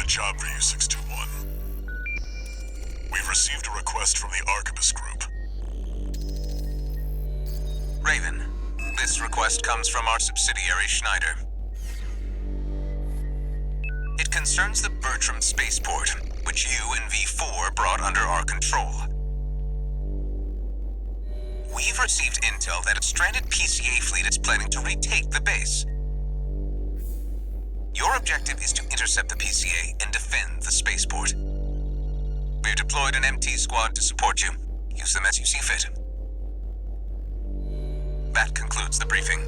Got a job for you, 621. We've received a request from the Arquebus Group. Raven, this request comes from our subsidiary Schneider. It concerns the Bertram Spaceport, which you and V4 brought under our control. We've received intel that a stranded PCA fleet is planning to retake the base. Your objective is to intercept the PCA and defend the spaceport. We've deployed an MT squad to support you. Use them as you see fit. That concludes the briefing.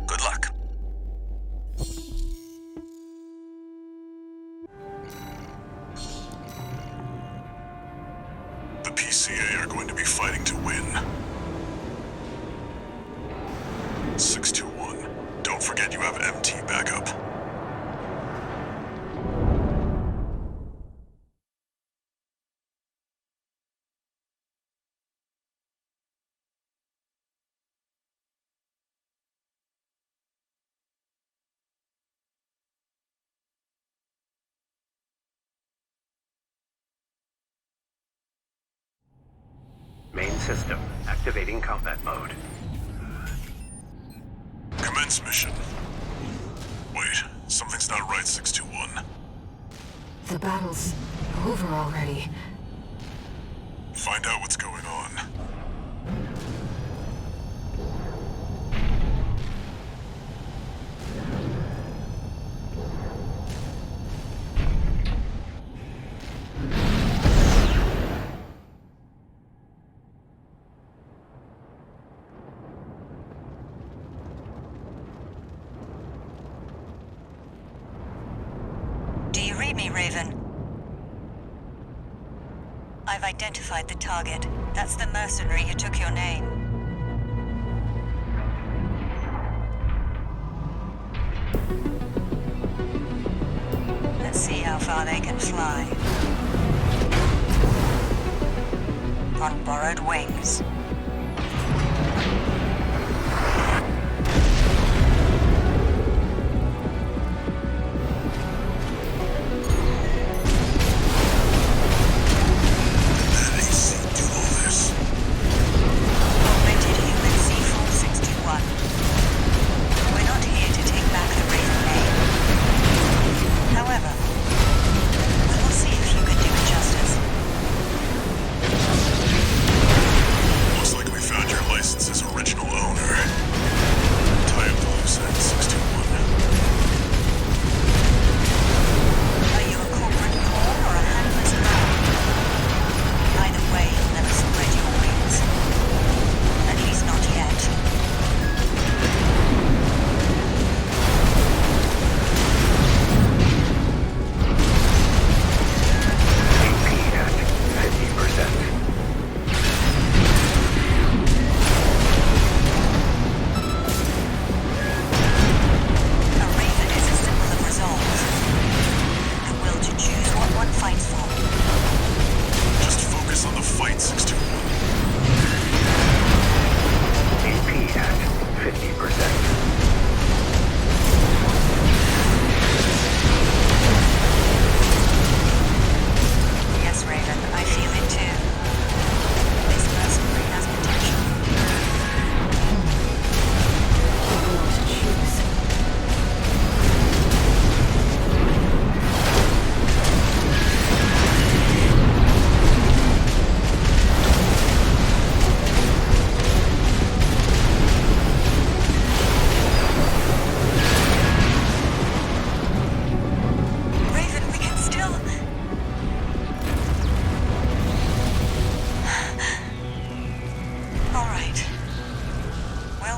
Good luck. The PCA are going to be fighting to win. 621, don't forget you have an MT backup. Main system, activating combat mode. Commence mission. Wait, something's not right, 621. The battle's over already. Find out what's going on. Do you read me, Raven? I've identified the target. That's the mercenary who took your name. Let's see how far they can fly. On borrowed wings.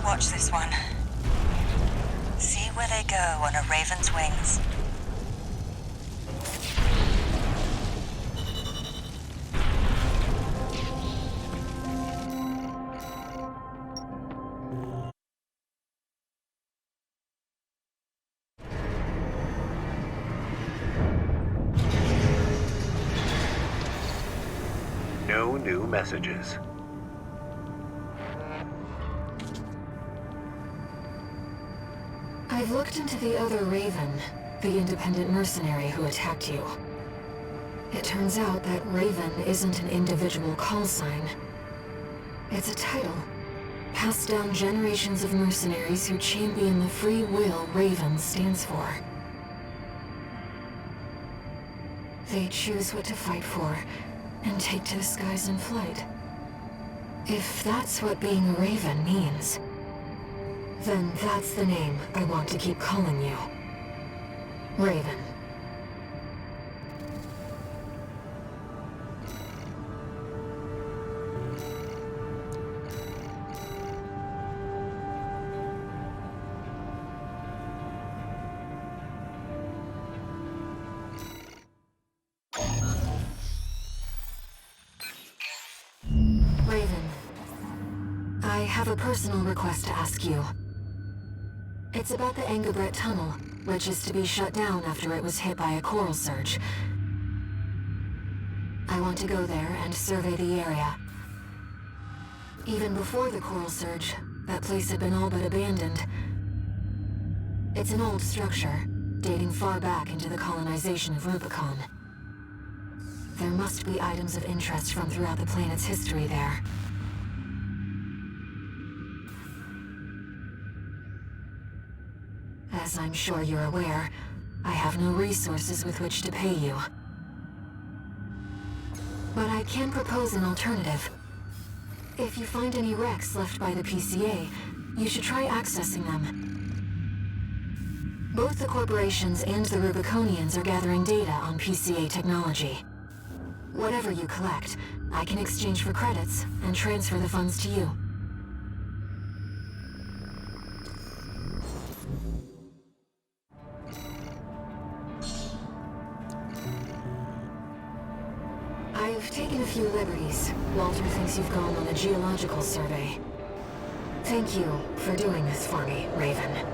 Watch this one. See where they go on a raven's wings. No new messages. I've looked into the other Raven. the independent mercenary who attacked you. It turns out that Raven isn't an individual call sign. It's a title, passed down generations of mercenaries who champion the free will Raven stands for. They choose what to fight for, and take to the skies in flight. If that's what being a Raven means, then that's the name I want to keep calling you. Raven. Raven, I have a personal request to ask you. It's about the Engabret Tunnel, which is to be shut down after it was hit by a coral surge. I want to go there and survey the area. Even before the coral surge, that place had been all but abandoned. It's an old structure, dating far back into the colonization of Rubicon. There must be items of interest from throughout the planet's history there. As I'm sure you're aware, I have no resources with which to pay you. But I can propose an alternative. If you find any wrecks left by the PCA, you should try accessing them. Both the corporations and the Rubiconians are gathering data on PCA technology. Whatever you collect, I can exchange for credits and transfer the funds to you. I've taken a few liberties. Walter thinks you've gone on a geological survey. Thank you for doing this for me, Raven.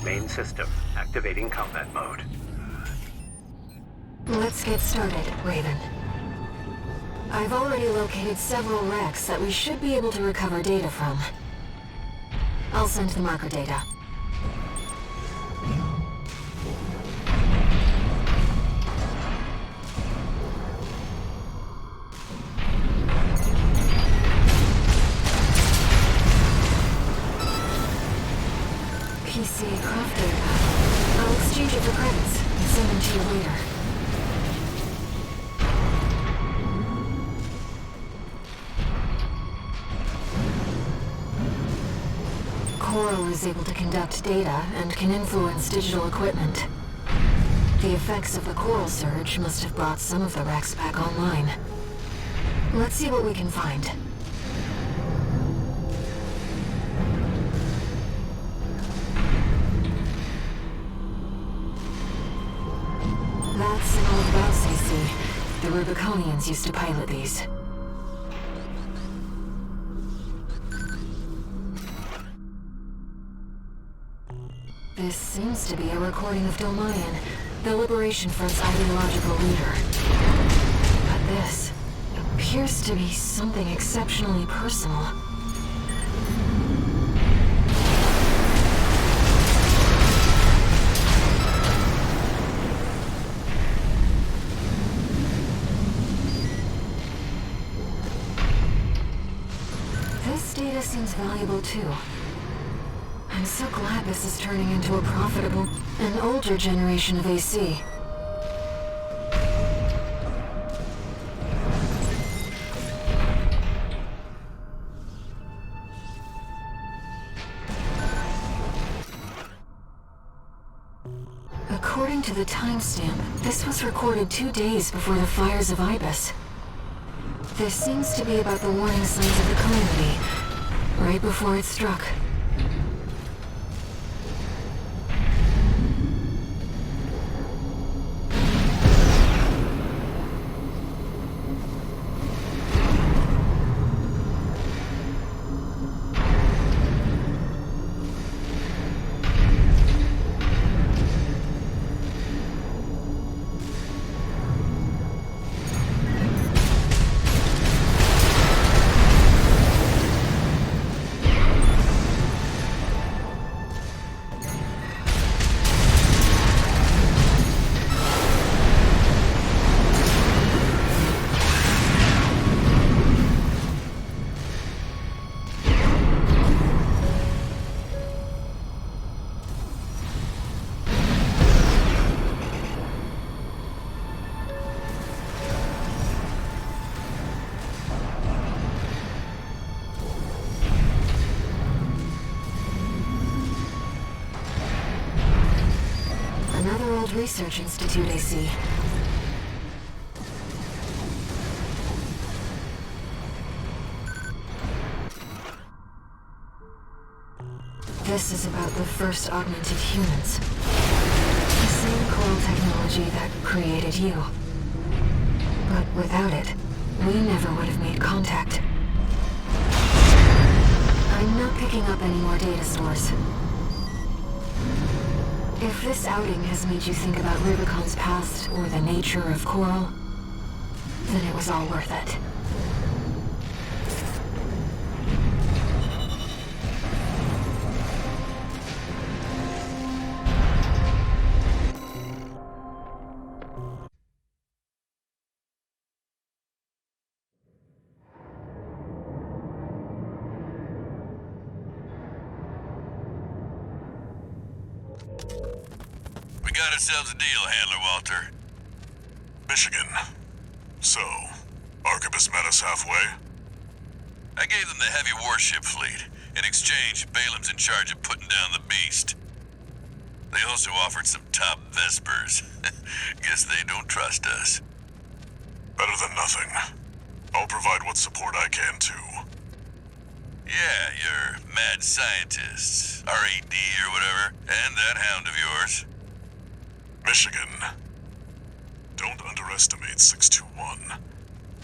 Main system, activating combat mode. Let's get started, Raven. I've already located several wrecks that we should be able to recover data from. I'll send the marker data. PCA craft data. I'll exchange it for credits and send them to you later. Coral is able to conduct data and can influence digital equipment. The effects of the coral surge must have brought some of the wrecks back online. Let's see what we can find. That's an old bus, I see. The Rubiconians used to pilot these. This seems to be a recording of Domayan, the Liberation Front's ideological leader. But this appears to be something exceptionally personal. This data seems valuable too. I'm so glad this is turning into a profitable and older generation of AC. According to the timestamp, this was recorded 2 days before the fires of Ibis. This seems to be about the warning signs of the calamity, right before it struck. Research Institute, I see. This is about the first augmented humans. The same coral technology that created you. But without it, we never would have made contact. I'm not picking up any more data stores. If this outing has made you think about Rubicon's past or the nature of coral, then it was all worth it. We got ourselves a deal, Handler Walter. Michigan. So, Arquebus met us halfway? I gave them the heavy warship fleet. In exchange, Balam's in charge of putting down the beast. They also offered some top Vespers. Guess they don't trust us. Better than nothing. I'll provide what support I can, too. Yeah, your mad scientists, RAD or whatever, and that hound of yours. Michigan. Don't underestimate 621.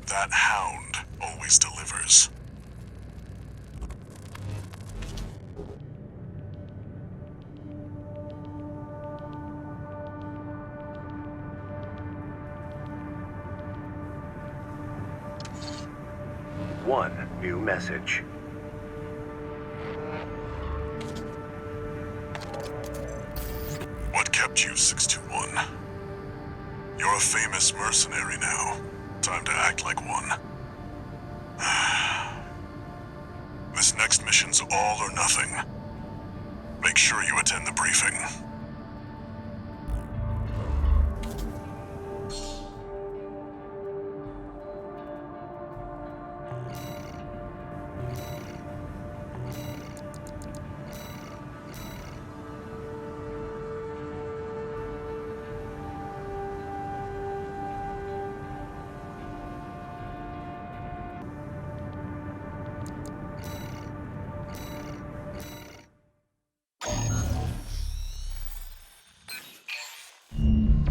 That hound always delivers. One new message. What kept you, 621? You're a famous mercenary now. Time to act like one. This next mission's all or nothing. Make sure you attend the briefing.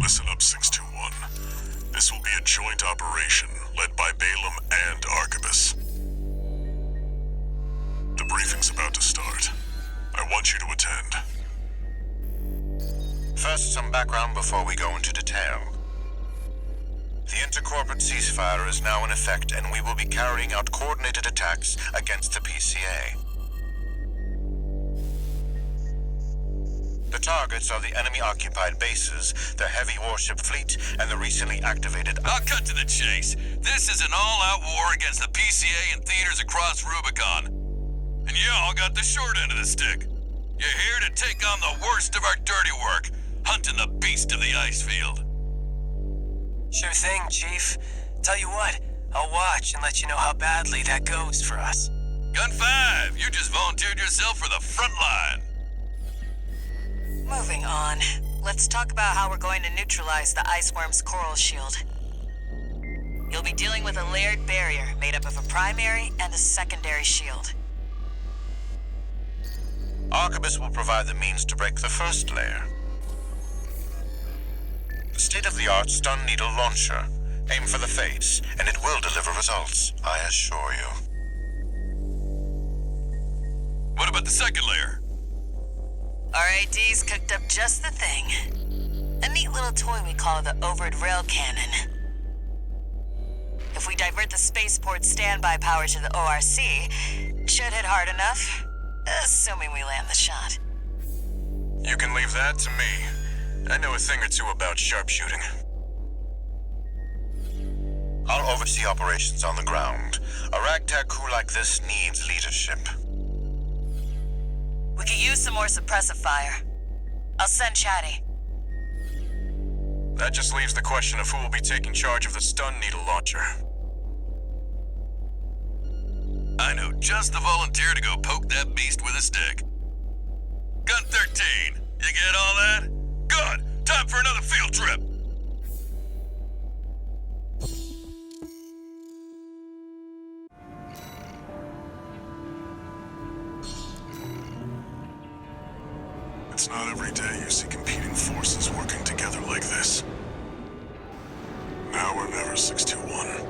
Listen up, 621. This will be a joint operation led by Balam and Arquebus. The briefing's about to start. I want you to attend. First, some background before we go into detail. The intercorporate ceasefire is now in effect, and we will be carrying out coordinated attacks against the PCA. The targets are the enemy-occupied bases, the heavy warship fleet, and the recently activated... I'll cut to the chase. This is an all-out war against the PCA and theaters across Rubicon. And y'all got the short end of the stick. You're here to take on the worst of our dirty work, hunting the beast of the ice field. Sure thing, Chief. Tell you what, I'll watch and let you know how badly that goes for us. Gun 5, you just volunteered yourself for the front line. Moving on. Let's talk about how we're going to neutralize the iceworm's coral shield. You'll be dealing with a layered barrier made up of a primary and a secondary shield. Arquebus will provide the means to break the first layer. The state-of-the-art stun needle launcher. Aim for the face, and it will deliver results, I assure you. What about the second layer? RAD's cooked up just the thing. A neat little toy we call the overed rail cannon. If we divert the spaceport standby power to the ORC, should hit hard enough, assuming we land the shot. You can leave that to me. I know a thing or two about sharpshooting. I'll oversee operations on the ground. A ragtag crew like this needs leadership. We could use some more suppressive fire. I'll send Chatty. That just leaves the question of who will be taking charge of the stun needle launcher. I know just the volunteer to go poke that beast with a stick. Gun 13, you get all that? Good! Time for another field trip. It's not every day you see competing forces working together like this. Now or never, 621.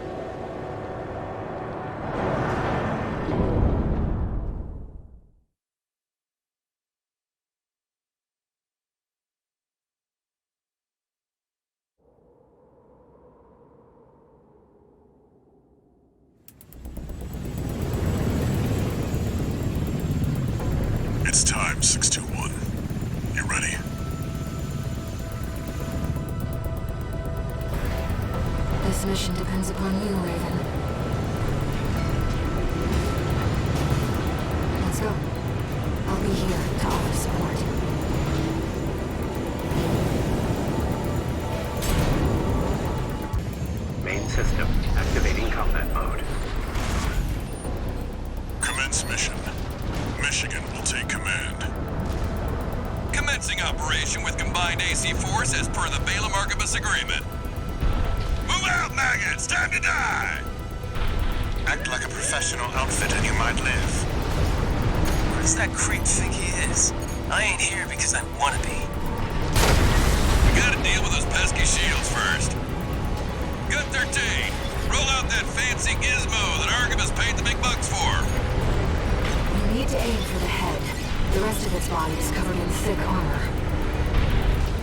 It's time, 621. You ready? This mission depends upon you, Raven. Let's go. I'll be here to offer support. Main system activating combat mode. Commence mission. Michigan will take command. Commencing operation with combined AC force as per the Balaam Archibus agreement. Move out, maggots! Time to die! Act like a professional outfit and you might live. What does that creep think he is? I ain't here because I wanna be. We gotta deal with those pesky shields first. Gun 13, roll out that fancy gizmo that Archibus paid the big bucks for. You need to aim for the head. The rest of its body is covered in thick armor.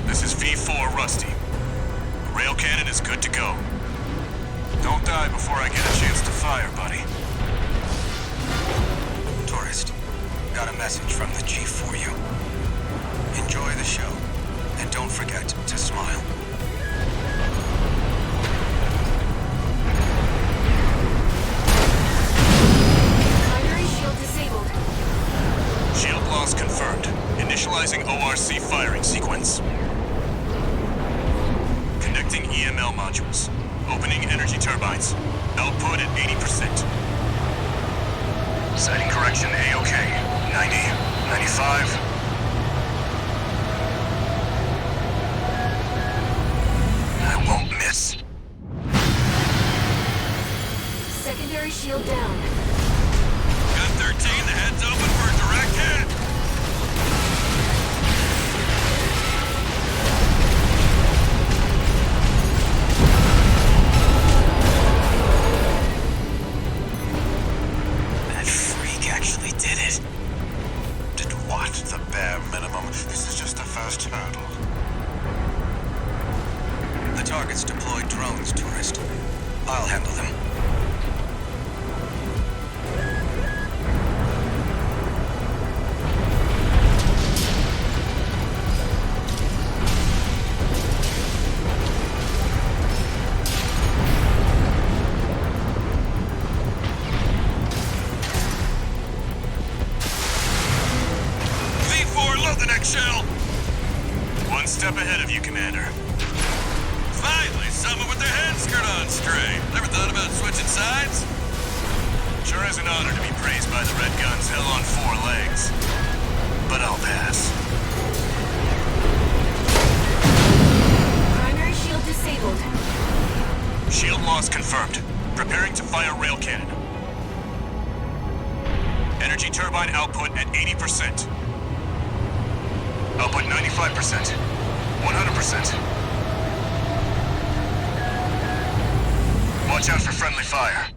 This is V4 Rusty. The rail cannon is good to go. Don't die before I get a chance to fire, buddy. Tourist, got a message from the Chief for you. Enjoy the show, and don't forget to smile. Primary shield disabled. Shield loss confirmed. Initializing ORC firing sequence. Connecting EML modules. Opening energy turbines. Output at 80%. Sighting correction A-OK. 90, 95. I won't miss. Secondary shield down. Gun 13, the head's open for a direct hit. That freak actually did it. Did what? The bare minimum. This is just the first hurdle. The target's deployed drones, tourist. I'll handle them. V4, load the next shell. One step ahead of you, Commander. Finally, someone with their head skirt on straight. Never thought about switching sides? Sure is an honor to be praised by the Red Guns hell on 4 legs. But I'll pass. Primary shield disabled. Shield loss confirmed. Preparing to fire rail cannon. Energy turbine output at 80%. Output 95%. 100%. Watch out for friendly fire.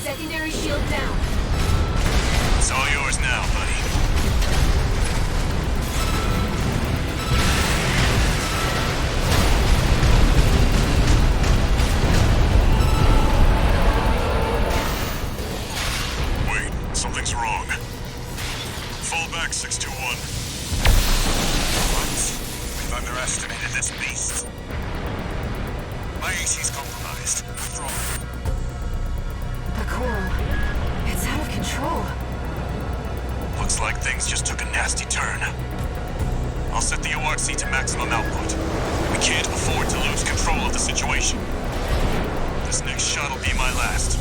Secondary shield down. It's all yours now, buddy. Wait, something's wrong. Fall back, 621. What? We've underestimated this beast. My AC's compromised. Withdraw. The coral. It's out of control. Looks like things just took a nasty turn. I'll set the ORC to maximum output. We can't afford to lose control of the situation. This next shot will be my last.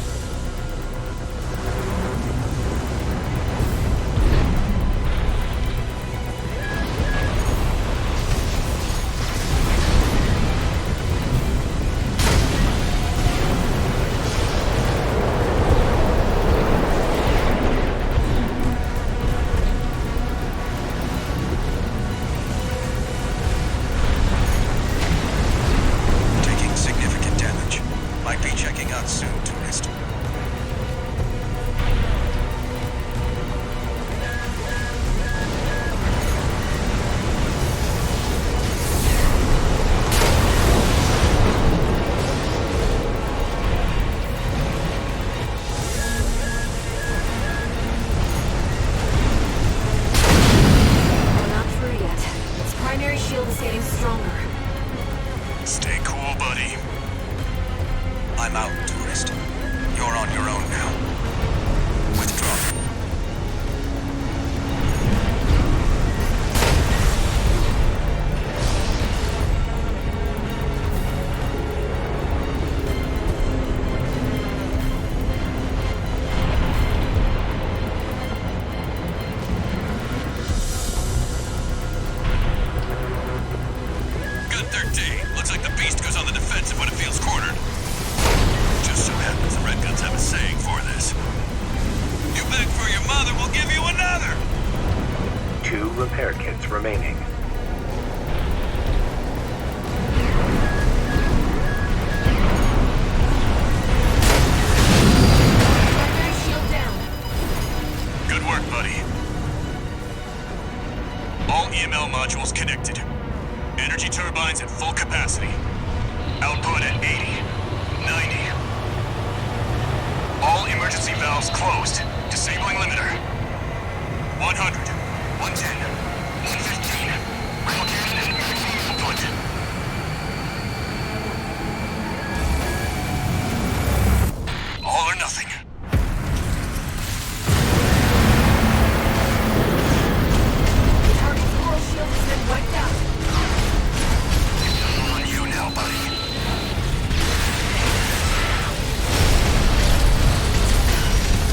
Stay cool, buddy. I'm out, tourist. You're on your own now. Withdraw. Good 13. Looks like the beast goes on the defensive when it feels cornered. Just so happens the Red Guns have a saying for this. You beg for your mother, we'll give you another! 2 repair kits remaining. Primary shield down. Good work, buddy. All EML modules connected. Energy turbines at full capacity. Output at 80, 90. All emergency valves closed. Disabling limiter. 100, 110, 115. Rail cannon and maximum output. All or nothing. The target's coral shield has been wiped out. On you now, buddy.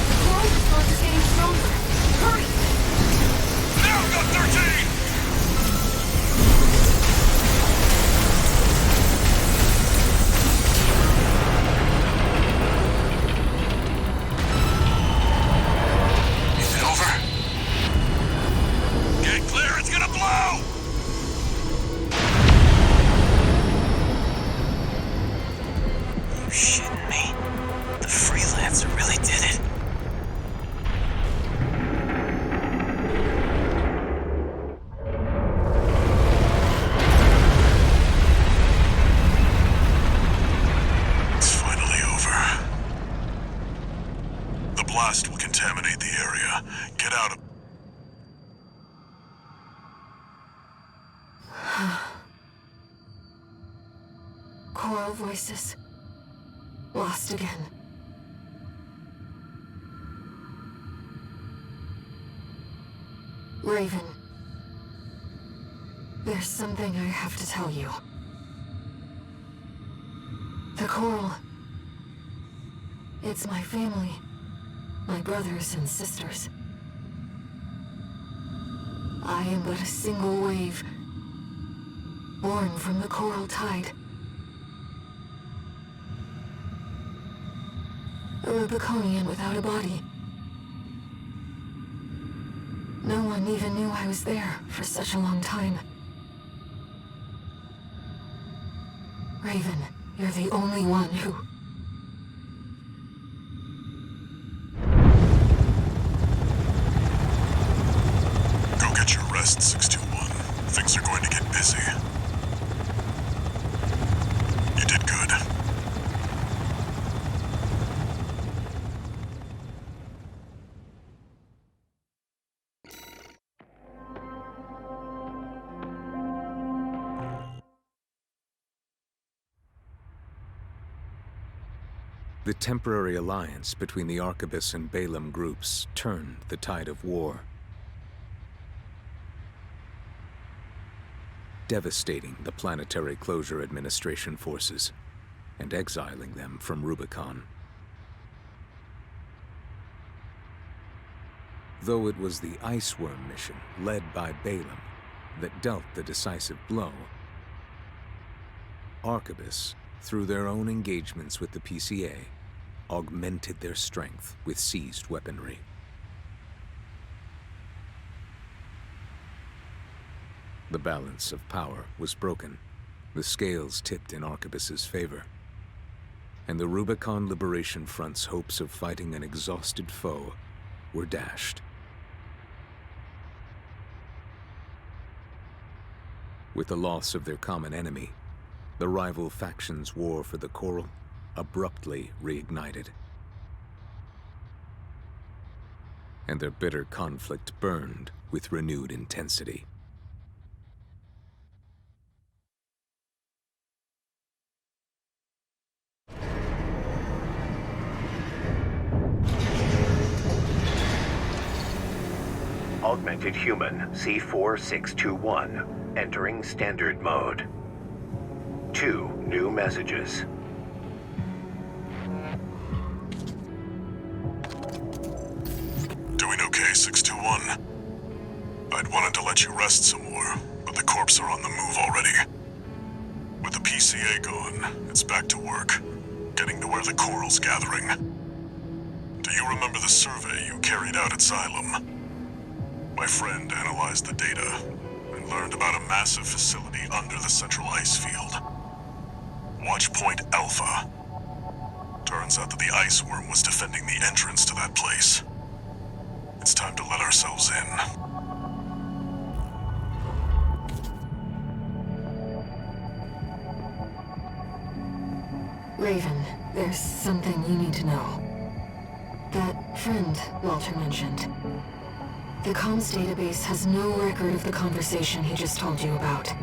The coral response is getting stronger. Hurry! Now, got 13! Is it over? Get clear, it's gonna blow! You shitting me? The freelancer really did it. It's finally over. The blast will contaminate the area. Get out of... Coral voices. Lost again. Raven. There's something I have to tell you. The coral. It's my family. My brothers and sisters. I am but a single wave. Born from the coral tide. A Rubiconian without a body. No one even knew I was there for such a long time. Raven, you're the only one who... Go get your rest, 621. Things are going to get busy. You did good. The temporary alliance between the Arquebus and Balaam groups turned the tide of war, devastating the Planetary Closure Administration forces and exiling them from Rubicon. Though it was the Iceworm mission led by Balaam that dealt the decisive blow, Arquebus, through their own engagements with the PCA, augmented their strength with seized weaponry. The balance of power was broken, the scales tipped in Arquebus's favor, and the Rubicon Liberation Front's hopes of fighting an exhausted foe were dashed. With the loss of their common enemy, the rival factions' war for the Coral abruptly reignited. And their bitter conflict burned with renewed intensity. Augmented Human C4621, entering standard mode. 2 new messages. Doing okay, 621? I'd wanted to let you rest some more, but the corps are on the move already. With the PCA gone, it's back to work, getting to where the coral's gathering. Do you remember the survey you carried out at Xylem? My friend analyzed the data and learned about a massive facility under the central ice field. Watchpoint Alpha. Turns out that the ice worm was defending the entrance to that place. It's time to let ourselves in. Raven, there's something you need to know. That friend Walter mentioned. The comms database has no record of the conversation he just told you about.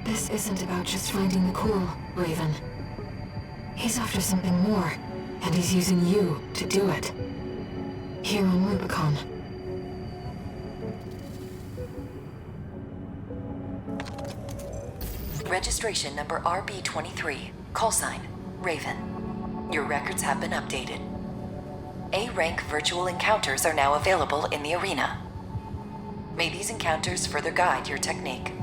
This isn't about just finding the coral, Raven. He's after something more, and he's using you to do it. Here on Rubicon. Registration number RB23, call sign, Raven. Your records have been updated. A-rank virtual encounters are now available in the arena. May these encounters further guide your technique.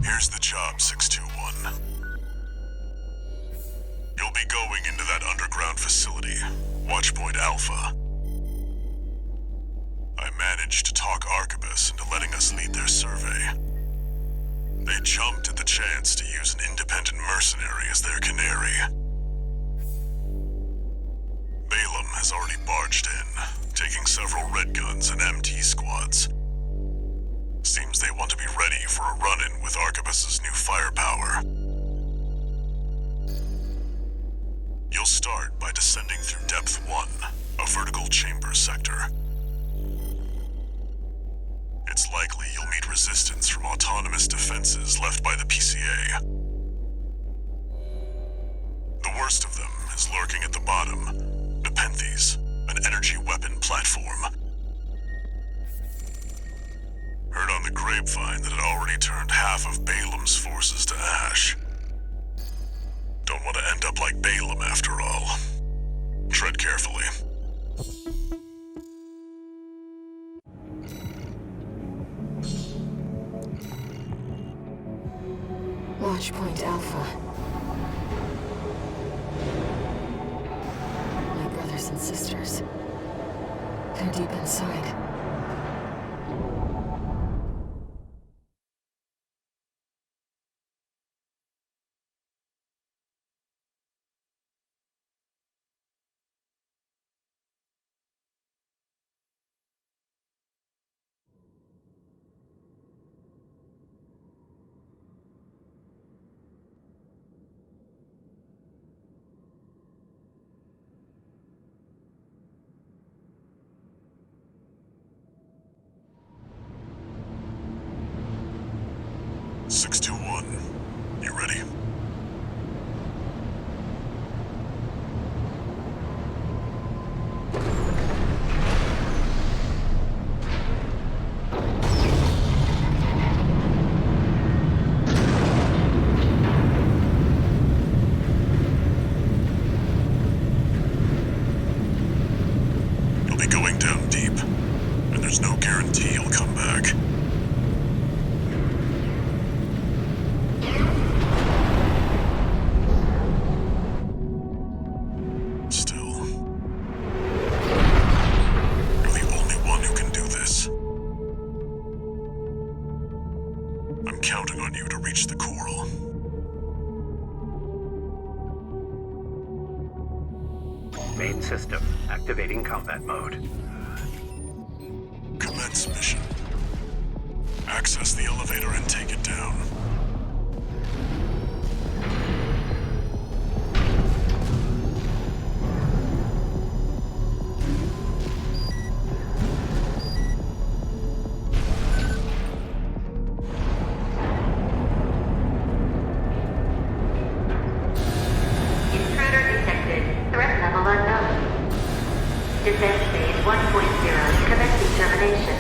Here's the job, 621. You'll be going into that underground facility, Watchpoint Alpha. I managed to talk Arquebus into letting us lead their survey. They jumped at the chance to use an independent mercenary as their canary. Balaam has already barged in, taking several red guns and MT squads. Seems they want to be ready for a run-in with Arquebus's new firepower. You'll start by descending through Depth 1, a vertical chamber sector. It's likely you'll meet resistance from autonomous defenses left by the PCA. The worst of them is lurking at the bottom, Nepenthes, an energy weapon platform. Heard on the grapevine that it already turned half of Balaam's forces to ash. Don't want to end up like Balaam after all. Tread carefully. Watchpoint Alpha. My brothers and sisters. They're deep inside. You ready? You'll be going down deep, and there's no guarantee you'll come back. Counting on you to reach the coral. Main system activating combat mode. Commence mission. Access the elevator and take it down. phase 1.0. Commencing termination.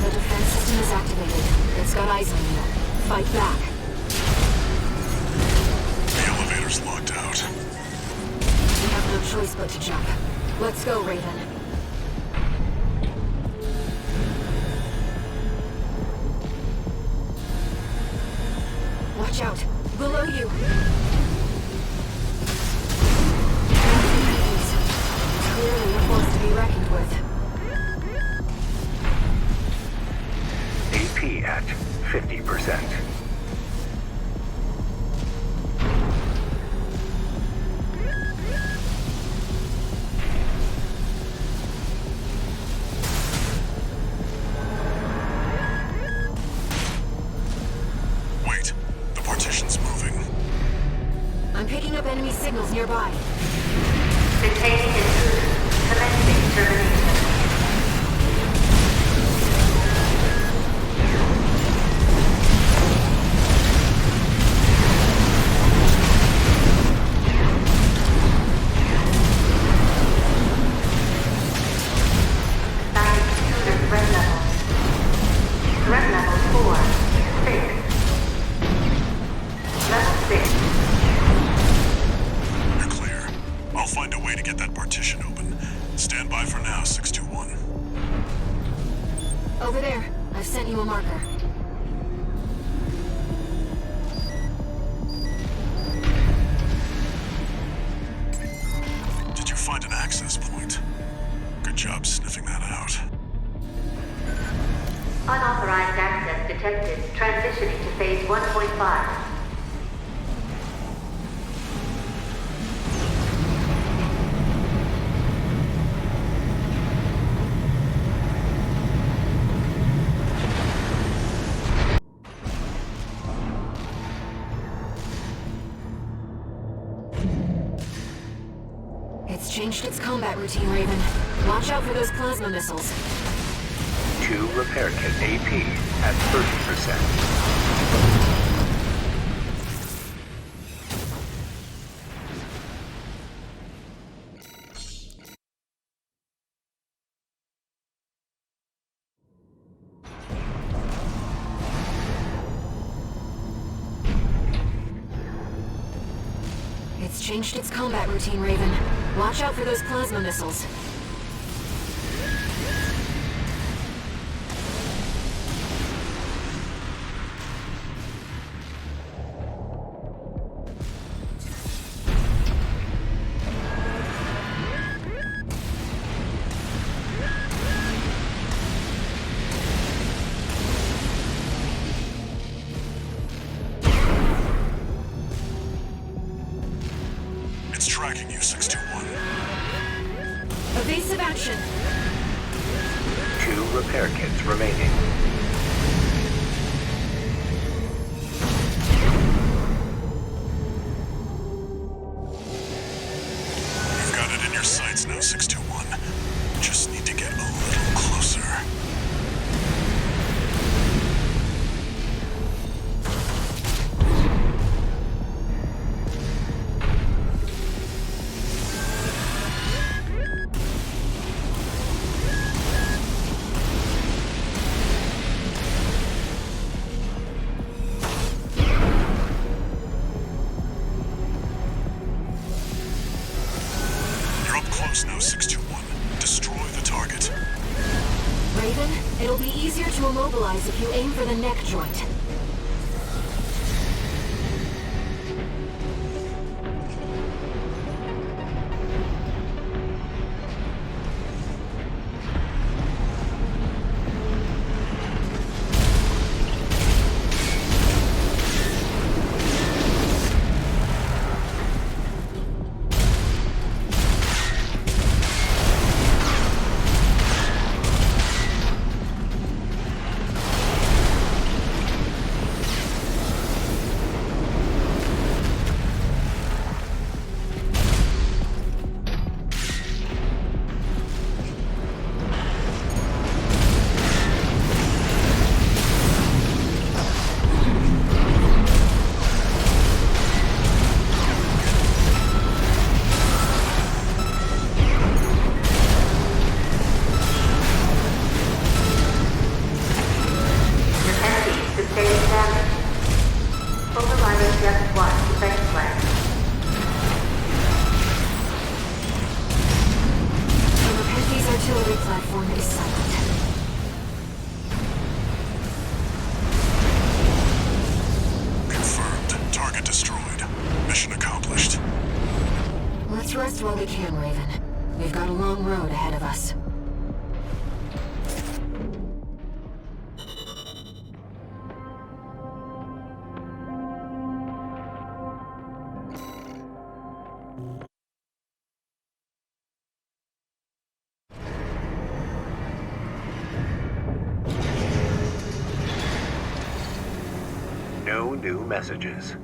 The defense system is activated. It's got eyes on you. Fight back. The elevator's locked out. We have no choice but to jump. Let's go, Raven. Watch out! Below you! Clearly a force to be reckoned with. AP at 50%. Wait, the partition's moving. I'm picking up enemy signals nearby. Containing intruder. Commencing termination. Threat level 4, 6. Level 6. You're clear. I'll find a way to get that partition open. Stand by for now, 621. Over there. I've sent you a marker. Did you find an access point? Good job sniffing that out. Unauthorized access detected. Transitioning to phase 1.5. It's changed its combat routine, Raven. Watch out for those plasma missiles. 2 repair kit AP at 30%. It's changed its combat routine, Raven. Watch out for those plasma missiles. It's tracking you, 621. Evasive action! 2 repair kits remaining. You've got it in your sights now, 621. Just need to get a little closer. You're up close now, 621. Destroy the target. Raven, it'll be easier to immobilize if you aim for the neck joint. PCA platform is silent. Confirmed. Target destroyed. Mission accomplished. Let's rest while we can, Raven. We've got a long road ahead of us. No new messages.